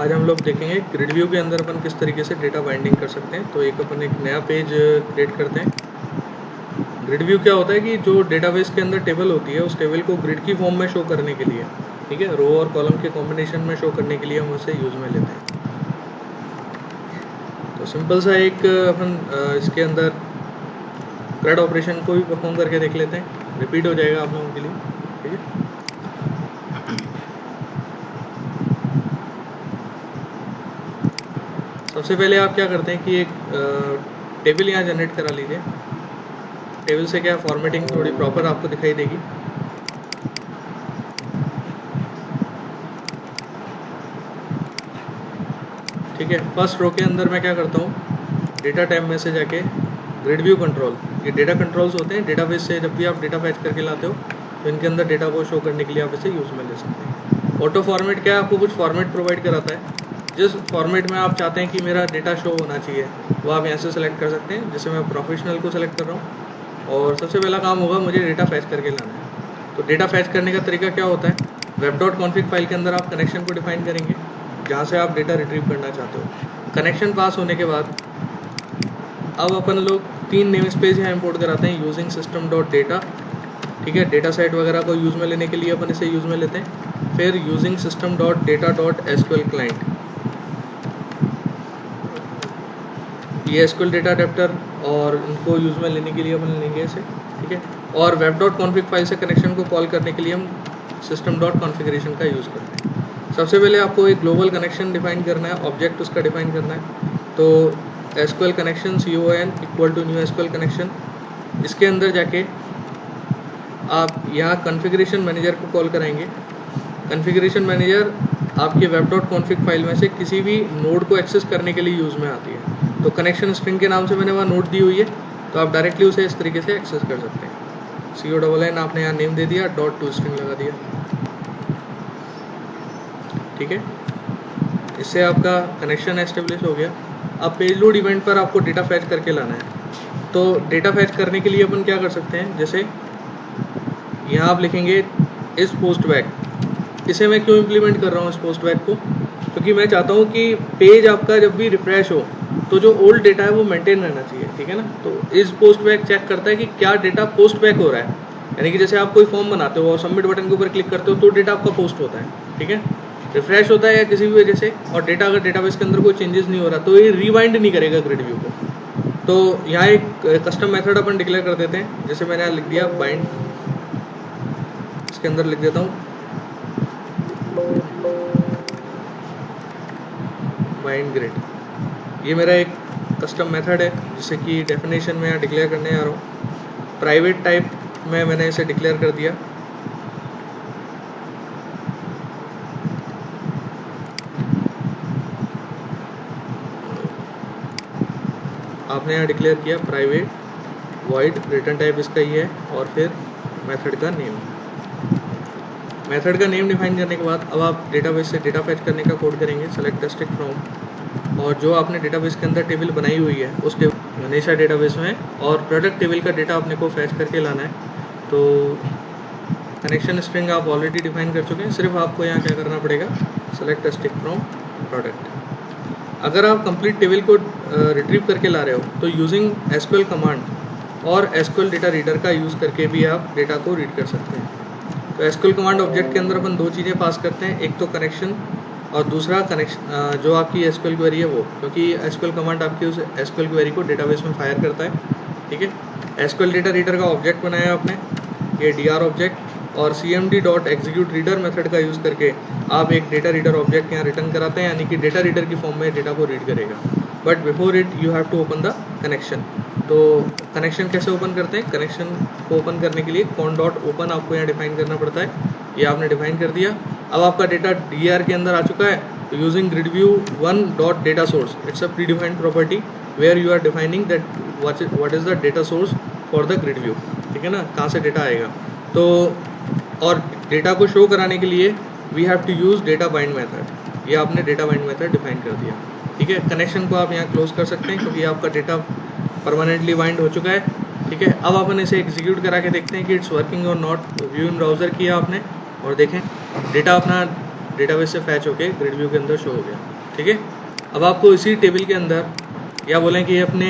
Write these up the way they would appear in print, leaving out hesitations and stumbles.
आज हम लोग देखेंगे ग्रिड व्यू के अंदर अपन किस तरीके से डेटा बाइंडिंग कर सकते हैं। तो अपन एक नया पेज क्रिएट करते हैं। ग्रिड व्यू क्या होता है कि जो डेटाबेस के अंदर टेबल होती है उस टेबल को ग्रिड की फॉर्म में शो करने के लिए, ठीक है, रो और कॉलम के कॉम्बिनेशन में शो करने के लिए हम उसे यूज़ में लेते हैं। तो सिंपल सा एक अपन इसके अंदर CRUD ऑपरेशन को भी परफॉर्म करके देख लेते हैं, रिपीट हो जाएगा आप लोगों के लिए, ठीक है। सबसे पहले आप क्या करते हैं कि एक टेबल यहाँ जनरेट करा लीजिए। टेबल से क्या फॉर्मेटिंग थोड़ी प्रॉपर आपको दिखाई देगी। ठीक है, फर्स्ट रो के अंदर मैं क्या करता हूँ, डेटा टैब में से जाके ग्रिड व्यू कंट्रोल, ये डेटा कंट्रोल्स होते हैं डेटाबेस से। जब भी आप डेटा फैच करके लाते हो तो इनके अंदर डेटा को शो करने के लिए आप इसे यूज़ में ले सकते हैं। ऑटो फॉर्मेट क्या है, आपको कुछ फॉर्मेट प्रोवाइड कराता है। जिस फॉर्मेट में आप चाहते हैं कि मेरा डेटा शो होना चाहिए वो आप यहाँ से सेलेक्ट कर सकते हैं। जैसे मैं प्रोफेशनल को सेलेक्ट कर रहा हूँ और सबसे पहला काम होगा मुझे डेटा फैच करके लाना है। तो डेटा फैच करने का तरीका क्या होता है, web.config फाइल के अंदर आप कनेक्शन को डिफाइन करेंगे जहाँ से आप डेटा रिट्रीव करना चाहते हो। कनेक्शन पास होने के बाद अब अपन लोग 3 नेम स्पेस यहाँ इंपोर्ट कराते हैं यूजिंग सिस्टम डॉट डेटा, ठीक है। डेटा सेट वगैरह को यूज़ में लेने के लिए अपन इसे यूज़ में लेते हैं। फिर using system dot data dot SQL client, ये SQL डेटा अडेप्टर और इनको यूज़ में लेने के लिए अपन लेंगे इसे, ठीक है। और web.config फाइल से कनेक्शन को कॉल करने के लिए हम सिस्टम डॉट कॉन्फ़िगरेशन का यूज़ करते हैं। सबसे पहले आपको एक ग्लोबल कनेक्शन डिफाइन करना है, ऑब्जेक्ट उसका डिफाइन करना है। तो SQL connection CON equal to new SQL connection, इसके अंदर जाके आप यहाँ कॉन्फ़िगरेशन मैनेजर को कॉल कराएंगे। कॉन्फ़िगरेशन मैनेजर आपके web.config फाइल में से किसी भी नोड को एक्सेस करने के लिए यूज़ में आती है। तो कनेक्शन स्ट्रिंग के नाम से मैंने वहाँ नोड दी हुई है, तो आप डायरेक्टली उसे इस तरीके से एक्सेस कर सकते हैं। CONN आपने यहाँ नेम दे दिया, .toString लगा दिया, ठीक है। इससे आपका कनेक्शन एस्टेब्लिश हो गया। अब पेज लोड इवेंट पर आपको डेटा फैच करके लाना है। तो डेटा फैच करने के लिए अपन क्या कर सकते हैं, जैसे यहाँ आप लिखेंगे इस पोस्ट बैक। इसे मैं क्यों इम्प्लीमेंट कर रहा हूँ इस पोस्ट बैक को, क्योंकि मैं चाहता हूँ कि पेज आपका जब भी रिफ्रेश हो तो जो ओल्ड डेटा है वो मेंटेन रहना चाहिए, ठीक है ना। तो इस पोस्ट बैक चेक करता है कि क्या डेटा पोस्ट बैक हो रहा है, यानी कि जैसे आप कोई फॉर्म बनाते हो और सबमिट बटन के ऊपर क्लिक करते हो तो डेटा आपका पोस्ट होता है, ठीक है, रिफ्रेश होता है या किसी भी वजह से, और डेटा अगर डेटाबेस के अंदर कोई चेंजेस नहीं हो रहा तो ये रिवाइंड नहीं करेगा ग्रिड व्यू को। तो यहाँ एक कस्टम मेथड अपन डिक्लेयर कर देते हैं। जैसे मैंने यहाँ लिख दिया बाइंड, इसके अंदर लिख देता हूँ बाइंड ग्रिड। ये मेरा एक कस्टम मेथड है जिसे कि डेफिनेशन में यहाँ डिक्लेयर करने आ रहा हूँ। प्राइवेट टाइप में मैंने इसे डिक्लेयर कर दिया। आपने यहाँ डिक्लेयर किया प्राइवेट वॉइड, रिटर्न टाइप इसका ही है, और फिर मेथड का नेम। मेथड का नेम डिफाइन करने के बाद अब आप डेटाबेस से डेटा फैच करने का कोड करेंगे, सेलेक्ट स्टिक फ्रॉम, और जो आपने डेटाबेस के अंदर टेबल बनाई हुई है उस टेबल हमेशा डेटाबेस में, और प्रोडक्ट टेबल का डेटा अपने को फैच करके लाना है। तो कनेक्शन स्ट्रिंग आप ऑलरेडी डिफाइन कर चुके हैं, सिर्फ आपको यहाँ क्या करना पड़ेगा, सेलेक्ट स्टिक फ्रॉम प्रोडक्ट। अगर आप कंप्लीट टेबल को रिट्रीव करके ला रहे हो तो यूजिंग SQL कमांड और SQL डेटा रीडर का यूज़ करके भी आप डेटा को रीड कर सकते हैं। तो SQL कमांड ऑब्जेक्ट के अंदर अपन 2 चीज़ें पास करते हैं, एक तो कनेक्शन और दूसरा कनेक्शन जो आपकी SQL क्वेरी है वो, क्योंकि SQL कमांड आपकी उस SQL क्वेरी को डेटाबेस में फायर करता है, ठीक है। SQL डेटा रीडर का ऑब्जेक्ट बनाया आपने, ये DR ऑब्जेक्ट, और cmd.executeReader मेथड का यूज़ करके आप एक डेटा रीडर ऑब्जेक्ट यहाँ रिटर्न कराते हैं, यानी कि डेटा रीडर की फॉर्म में डेटा को रीड करेगा। But before it you have to open the connection. तो कनेक्शन कैसे ओपन करते हैं, कनेक्शन को ओपन करने के लिए con.open आपको यहाँ डिफाइन करना पड़ता है, ये आपने डिफाइन कर दिया। अब आपका डेटा DR के अंदर आ चुका है। तो using grid view 1.data source, it's a predefined property where you are defining that what is the data source for the grid view, ठीक है ना, कहाँ से डेटा आएगा। तो और डेटा को शो कराने के लिए we have to use data bind method, ये आपने डेटा बाइंड मेथड डिफाइन कर दिया, ठीक है। कनेक्शन को आप यहाँ क्लोज कर सकते हैं क्योंकि आपका डेटा परमानेंटली बाइंड हो चुका है, ठीक है। अब अपन इसे एग्जीक्यूट करा के देखते हैं कि इट्स वर्किंग और नॉट। व्यू इन ब्राउज़र किया आपने और देखें डेटा अपना डेटाबेस से फैच होके ग्रिड व्यू के अंदर शो हो गया। ठीक है, अब आपको इसी टेबल के अंदर या बोलें कि अपने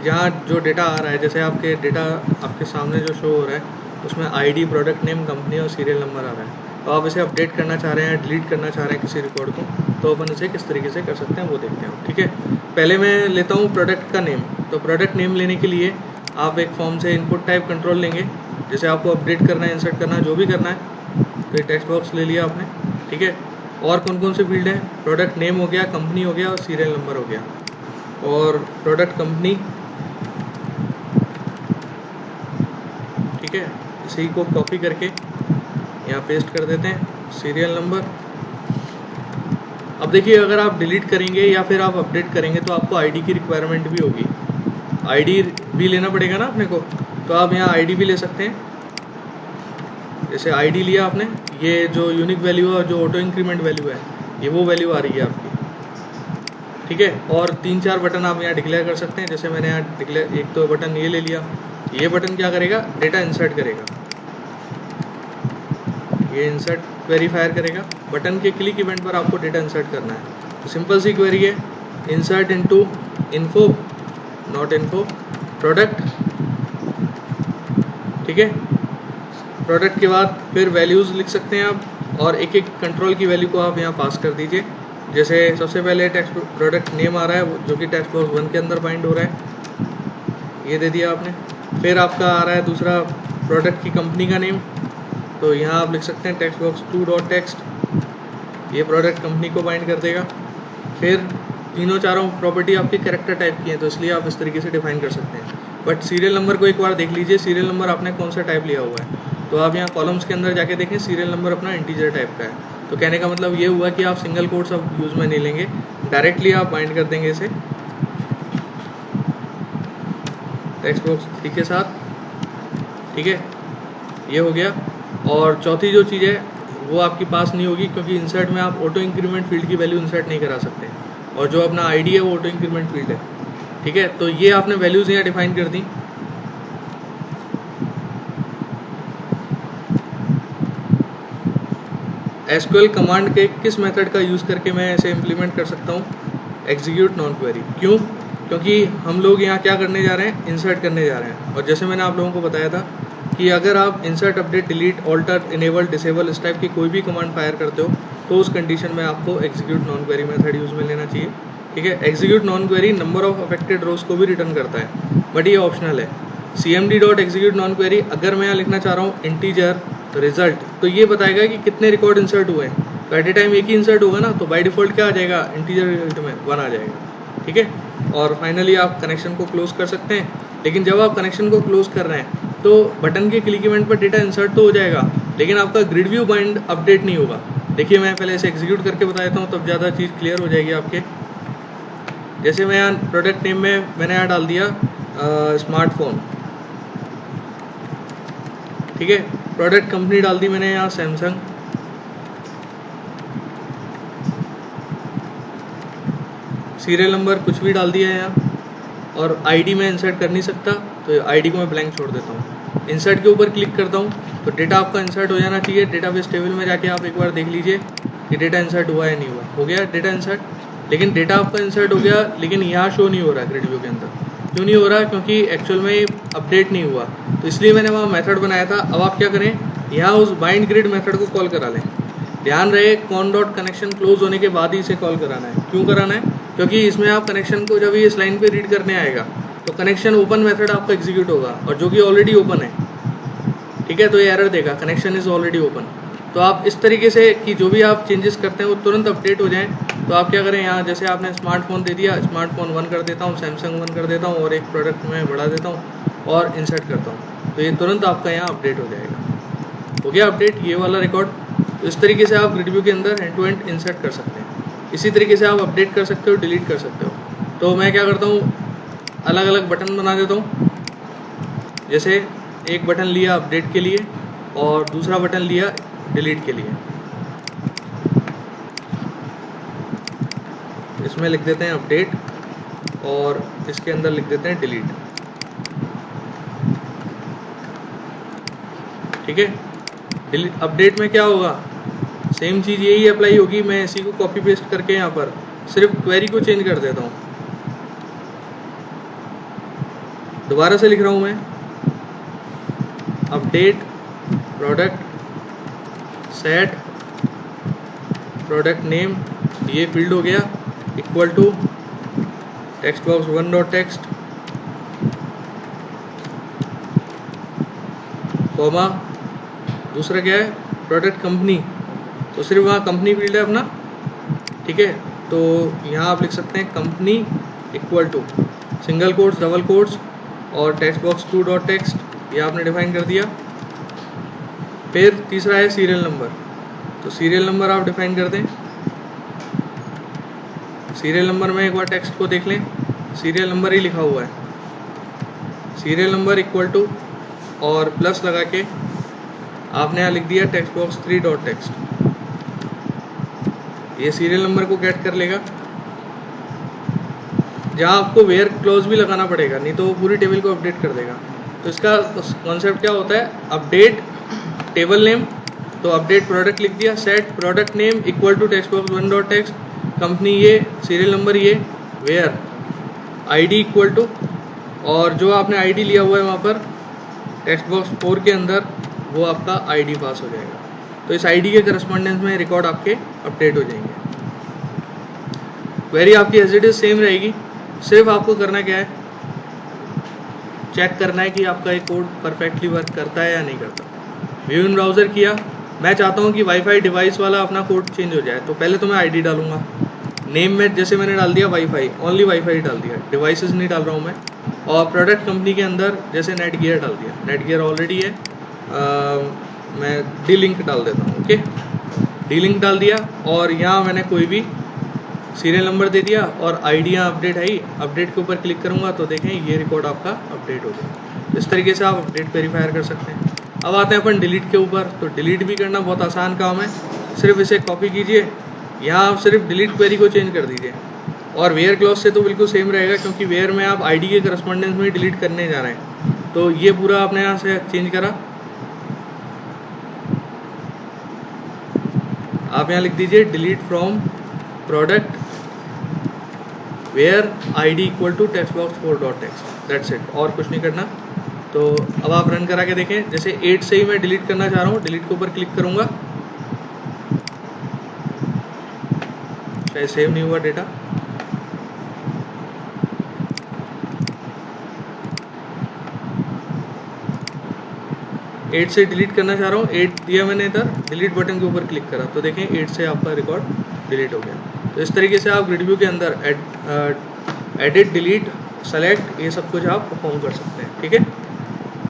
यहाँ जो डेटा आ रहा है, जैसे आपके डेटा आपके सामने जो शो हो रहा है उसमें आईडी, प्रोडक्ट नेम, कंपनी और सीरियल नंबर आ रहा है, तो आप इसे अपडेट करना चाह रहे हैं, डिलीट करना चाह रहे हैं किसी रिकॉर्ड को, तो अपन इसे किस तरीके से कर सकते हैं वो देखते हैं। ठीक है, पहले मैं लेता हूँ प्रोडक्ट का नेम। तो प्रोडक्ट नेम लेने के लिए आप एक फॉर्म से इनपुट टाइप कंट्रोल लेंगे, जैसे आपको अपडेट करना है, इंसर्ट करना है, जो भी करना है। तो ये टेक्स्ट बॉक्स ले लिया आपने। ठीक है, और कौन कौन से फील्ड हैं? प्रोडक्ट नेम हो गया, कंपनी हो गया और सीरियल नंबर हो गया। और प्रोडक्ट कंपनी, ठीक है, इसी को कॉपी करके यहाँ पेस्ट कर देते हैं। सीरियल नंबर, अब देखिए अगर आप डिलीट करेंगे या फिर आप अपडेट करेंगे तो आपको आईडी की रिक्वायरमेंट भी होगी, आईडी भी लेना पड़ेगा ना अपने को, तो आप यहाँ आईडी भी ले सकते हैं। जैसे आईडी लिया आपने, ये जो यूनिक वैल्यू है और जो ऑटो इंक्रीमेंट वैल्यू है, ये वो वैल्यू आ रही है आपकी। ठीक है, और 3-4 बटन आप यहाँ डिक्लेयर कर सकते हैं। जैसे मैंने यहाँ डिक्लेयर, एक तो बटन ये ले लिया, ये बटन क्या करेगा? डेटा इंसर्ट करेगा, ये इंसर्ट वेरीफायर करेगा। बटन के क्लिक इवेंट पर आपको डेटा इंसर्ट करना है, तो सिंपल सी क्वेरी है, insert into info, not info, product. ठीक है, प्रोडक्ट के बाद फिर वैल्यूज़ लिख सकते हैं आप, और एक एक कंट्रोल की वैल्यू को आप यहाँ पास कर दीजिए। जैसे सबसे पहले टेक्स्ट प्रोडक्ट नेम आ रहा है जो कि टेक्स्ट बॉक्स 1 के अंदर बाइंड हो रहा है, ये दे दिया आपने। फिर आपका आ रहा है दूसरा प्रोडक्ट की कंपनी का नेम, तो यहाँ आप लिख सकते हैं टेक्स्ट बॉक्स 2.text, ये प्रोडक्ट कंपनी को बाइंड कर देगा। फिर तीनों चारों प्रॉपर्टी आपकी कैरेक्टर टाइप की है, तो इसलिए आप इस तरीके से डिफाइन कर सकते हैं। बट सीरियल नंबर को एक बार देख लीजिए, सीरियल नंबर आपने कौन सा टाइप लिया हुआ है, तो आप यहाँ कॉलम्स के अंदर जाके देखें, सीरियल नंबर अपना इंटीजर टाइप का है। तो कहने का मतलब ये हुआ कि आप सिंगल कोट्स अब यूज़ में नहीं लेंगे, डायरेक्टली आप बाइंड कर देंगे इसे टेक्स्ट बॉक्स 3 के साथ। ठीक है, ये हो गया। और चौथी जो चीज़ है वो आपके पास नहीं होगी, क्योंकि इंसर्ट में आप ऑटो इंक्रीमेंट फील्ड की वैल्यू इंसर्ट नहीं करा सकते, और जो अपना आईडी है वो ऑटो इंक्रीमेंट फील्ड है। ठीक है, तो ये आपने वैल्यूज़ यहाँ डिफाइन कर दी। एसक्यूएल कमांड के किस मेथड का यूज़ करके मैं इसे इम्प्लीमेंट कर सकता हूँ? Execute non query. क्यों? क्योंकि हम लोग यहाँ क्या करने जा रहे हैं? इंसर्ट करने जा रहे हैं। और जैसे मैंने आप लोगों को बताया था कि अगर आप insert, update, delete, alter, enable, disable इस टाइप की कोई भी कमांड फायर करते हो तो उस कंडीशन में आपको execute non query method use में लेना चाहिए। ठीक है, execute non query number of affected rows को भी रिटर्न करता है, बट ये ऑप्शनल है। cmd.execute नॉन क्वेरी, अगर मैं यहाँ लिखना चाह रहा हूँ इंटीजर रिजल्ट, तो ये बताएगा कि कितने रिकॉर्ड इंसर्ट हुए हैं। तो एट ए टाइम एक ही इंसर्ट होगा ना, तो बाय डिफॉल्ट क्या आ जाएगा? इंटीजर रिजल्ट में 1 आ जाएगा। ठीक है, और फाइनली आप कनेक्शन को क्लोज कर सकते हैं। लेकिन जब आप कनेक्शन को क्लोज कर रहे हैं तो बटन के क्लिक इवेंट पर डेटा इंसर्ट तो हो जाएगा, लेकिन आपका ग्रिड व्यू बाइंड अपडेट नहीं होगा। देखिए मैं पहले इसे एग्जीक्यूट करके बता देता हूँ, तब ज़्यादा चीज़ क्लियर हो जाएगी आपके। जैसे मैं यहाँ प्रोडक्ट नेम में मैंने यहाँ डाल दिया स्मार्टफोन। ठीक है, प्रोडक्ट कंपनी डाल दी मैंने यहाँ सैमसंग। सीरियल नंबर कुछ भी डाल दिया है यहाँ, और आईडी मैं इंसर्ट कर नहीं सकता, तो आईडी को मैं ब्लैंक छोड़ देता हूँ। इंसर्ट के ऊपर क्लिक करता हूँ तो डेटा आपका इंसर्ट हो जाना चाहिए। डेटाबेस टेबल में जाके आप एक बार देख लीजिए कि डेटा इंसर्ट हुआ है नहीं हुआ। हो गया डेटा इंसर्ट, लेकिन डेटा आपका इंसर्ट हो गया, लेकिन यहाँ शो नहीं हो रहा ग्रिड व्यू के अंदर। क्यों नहीं हो रहा? क्योंकि एक्चुअल में अपडेट नहीं हुआ, तो इसलिए मैंने वहाँ मेथड बनाया था। अब आप क्या करें, यहाँ उस बाइंड ग्रिड मेथड को कॉल करा लें। ध्यान रहे कॉन डॉट कनेक्शन क्लोज होने के बाद ही इसे कॉल कराना है। क्यों कराना है? क्योंकि इसमें आप कनेक्शन को जब इस लाइन पे रीड करने आएगा तो कनेक्शन ओपन मेथड आपका एग्जीक्यूट होगा, और जो कि ऑलरेडी ओपन है। ठीक है, तो ये एरर देगा कनेक्शन इज ऑलरेडी ओपन। तो आप इस तरीके से कि जो भी आप चेंजेस करते हैं वो तुरंत अपडेट हो जाएं। तो आप क्या करें, यहाँ जैसे आपने स्मार्टफोन दे दिया, स्मार्टफोन 1 कर देता हूँ, सैमसंग 1 कर देता हूँ, और एक प्रोडक्ट में बढ़ा देता हूँ और इंसर्ट करता हूँ, तो ये तुरंत आपका यहाँ अपडेट हो जाएगा। हो गया अपडेट ये वाला रिकॉर्ड। तो इस तरीके से आप ग्रिड व्यू के अंदर एंड टू एंड इंसर्ट कर सकते हैं। इसी तरीके से आप अपडेट कर सकते हो, डिलीट कर सकते हो। तो मैं क्या करता हूँ, अलग अलग बटन बना देता हूँ। जैसे एक बटन लिया अपडेट के लिए और दूसरा बटन लिया डिलीट के लिए। इसमें लिख देते हैं अपडेट और इसके अंदर लिख देते हैं डिलीट। ठीक है, अपडेट में क्या होगा, सेम चीज़ यही अप्लाई होगी। मैं इसी को कॉपी पेस्ट करके यहाँ पर सिर्फ क्वेरी को चेंज कर देता हूँ। दोबारा से लिख रहा हूँ मैं, update product set product name, ये फील्ड हो गया, equal to text box 1 dot text, comma, दूसरा क्या है प्रोडक्ट कंपनी, तो सिर्फ वहाँ कंपनी फील्ड है अपना, ठीक है। तो यहाँ आप लिख सकते हैं company equal to single quotes double quotes और टेक्स्ट बॉक्स 2 डॉट टेक्स्ट, ये आपने डिफाइन कर दिया। फिर तीसरा है सीरियल नंबर, तो सीरियल नंबर आप डिफाइन कर दें। सीरियल नंबर में एक बार टेक्स्ट को देख लें, सीरियल नंबर ही लिखा हुआ है, सीरियल नंबर इक्वल टू और प्लस लगा के आपने यहाँ लिख दिया टेक्स्ट बॉक्स 3 डॉट टेक्स्ट, ये सीरियल नंबर को गेट कर लेगा। जहाँ आपको वेयर क्लॉज भी लगाना पड़ेगा, नहीं तो वो पूरी टेबल को अपडेट कर देगा। तो इसका कॉन्सेप्ट क्या होता है, अपडेट टेबल नेम, तो अपडेट प्रोडक्ट लिख दिया, set product name equal to text box 1 dot text, company ये, सीरियल नंबर ये, वेयर आईडी इक्वल टू, और जो आपने आईडी लिया हुआ है वहाँ पर टेक्स्ट बॉक्स 4 के अंदर वो आपका आईडी पास हो जाएगा। तो इस आईडी के करस्पॉन्डेंस में रिकॉर्ड आपके अपडेट हो जाएंगे। क्वेरी आपकी एज इट इज सेम रहेगी, सिर्फ आपको करना क्या है, चेक करना है कि आपका ये कोड परफेक्टली वर्क करता है या नहीं करता। व्यू इन ब्राउज़र किया, मैं चाहता हूँ कि वाईफाई डिवाइस वाला अपना कोड चेंज हो जाए, तो पहले तो मैं आईडी डालूंगा। नेम में जैसे मैंने डाल दिया वाईफाई, ओनली वाईफाई डाल दिया, डिवाइसेस नहीं डाल रहा हूँ मैं। और प्रोडक्ट कंपनी के अंदर जैसे नेट गियर डाल दिया, नेट गियर ऑलरेडी है, मैं डी लिंक डाल देता हूँ, ओके, डी लिंक डाल दिया। और यहाँ मैंने कोई भी सीरियल नंबर दे दिया और आईडी यहाँ अपडेट है ही, अपडेट के ऊपर क्लिक करूँगा तो देखें ये रिकॉर्ड आपका अपडेट हो गया। इस तरीके से आप अपडेट वेरीफायर कर सकते हैं। अब आते हैं अपन डिलीट के ऊपर, तो डिलीट भी करना बहुत आसान काम है, सिर्फ इसे कॉपी कीजिए, यहाँ आप सिर्फ डिलीट क्वेरी को चेंज कर दीजिए। और वेयर क्लॉज से तो बिल्कुल सेम रहेगा, क्योंकि वेयर में आप आईडी के करस्पॉन्डेंस में डिलीट करने जा रहे हैं। तो ये पूरा आपने यहाँ से चेंज करा, आप यहाँ लिख दीजिए delete from product where ID equal to text box 4 dot text, that's it, और कुछ नहीं करना। तो अब आप रन करा के देखें, जैसे 8 से ही मैं डिलीट करना चाह रहा हूँ, डिलीट के ऊपर क्लिक करूँगा, शायद सेव नहीं हुआ डेटा, एट से डिलीट करना चाह रहा हूँ, 8 दिया मैंने इधर, डिलीट बटन के ऊपर क्लिक करा तो देखें 8 से आपका रिकॉर्ड डिलीट हो गया। तो इस तरीके से आप ग्रिड व्यू के अंदर एडिट, डिलीट, सेलेक्ट, ये सब कुछ आप परफॉर्म कर सकते हैं, ठीक है।